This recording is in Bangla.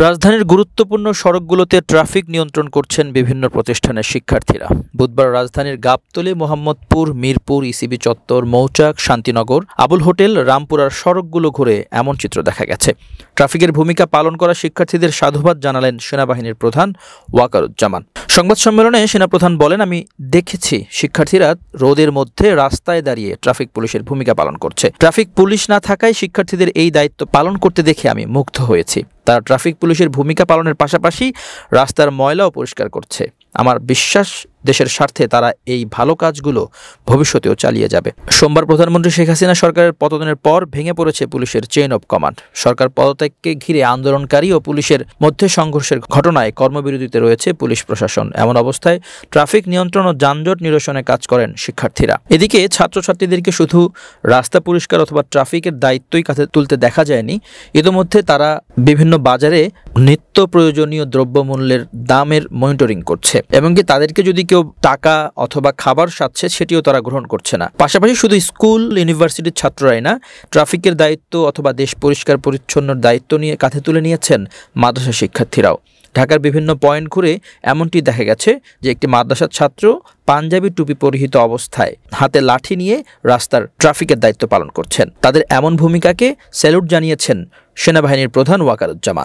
রাজধানীর গুরুত্বপূর্ণ সড়কগুলোতে ট্রাফিক নিয়ন্ত্রণ করছেন বিভিন্ন প্রতিষ্ঠানের শিক্ষার্থীরা। বুধবার রাজধানীর গাবতলী, মোহাম্মদপুর, মিরপুর, ইসিবি চত্বর, মৌচাক, শান্তিনগর, আবুল হোটেল, রামপুরার সড়কগুলো ঘুরে এমন চিত্র দেখা গেছে। ট্রাফিকের ভূমিকা পালন করা শিক্ষার্থীদের সাধুবাদ জানালেন সেনাবাহিনীর প্রধান ওয়াকারুজ্জামান। সংবাদ সম্মেলনে সেনাপ্রধান বলেন, আমি দেখেছি শিক্ষার্থীরা রোদের মধ্যে রাস্তায় দাঁড়িয়ে ট্রাফিক পুলিশের ভূমিকা পালন করছে। ট্রাফিক পুলিশ না থাকায় শিক্ষার্থীদের এই দায়িত্ব পালন করতে দেখে আমি মুগ্ধ হয়েছি। তারা ট্রাফিক পুলিশের ভূমিকা পালনের পাশাপাশি রাস্তার ময়লাও পরিষ্কার করছে। আমার বিশ্বাস, দেশের স্বার্থে তারা এই ভালো কাজগুলো ভবিষ্যতেও চালিয়ে যাবে। সোমবার প্রধানমন্ত্রী শেখ হাসিনা সরকারের পতনের পর ভেঙে পড়েছে পুলিশের চেইন অব কমান্ড। সরকার পদত্যাগকে ঘিরে আন্দোলনকারী ও পুলিশের মধ্যে সংঘর্ষের ঘটনায় কর্মবিরতিতে রয়েছে পুলিশ প্রশাসন। এমন অবস্থায় ট্রাফিক নিয়ন্ত্রণ ও যানজট নিরসনে কাজ করেন শিক্ষার্থীরা। এদিকে ছাত্রছাত্রীদেরকে শুধু রাস্তা পরিষ্কার অথবা ট্রাফিকের দায়িত্বই কাঁধে তুলতে দেখা যায়নি। ইতোমধ্যে তারা বিভিন্ন বাজারে নিত্য প্রয়োজনীয় দ্রব্যমূল্যের দামের মনিটরিং করছে, এমনকি তাদেরকে যদি কেউ টাকা অথবা খাবার সাথে সেটিও তারা গ্রহণ করছে না। পাশাপাশি শুধু স্কুল ইউনিভার্সিটির ছাত্ররাই না, ট্রাফিকের দায়িত্ব অথবা দেশ পরিষ্কার পরিচ্ছন্নর দায়িত্ব নিয়ে কাঁধে তুলে নিয়েছেন মাদ্রাসা শিক্ষার্থীরাও। ঢাকার বিভিন্ন পয়েন্ট ঘুরে এমনটি দেখা গেছে যে একটি মাদ্রাসার ছাত্র পাঞ্জাবি টুপি পরিহিত অবস্থায় হাতে লাঠি নিয়ে রাস্তার ট্রাফিকের দায়িত্ব পালন করছেন। তাদের এমন ভূমিকাকে স্যালুট জানিয়েছেন সেনাবাহিনীর প্রধান ওয়াকারুজ্জামান।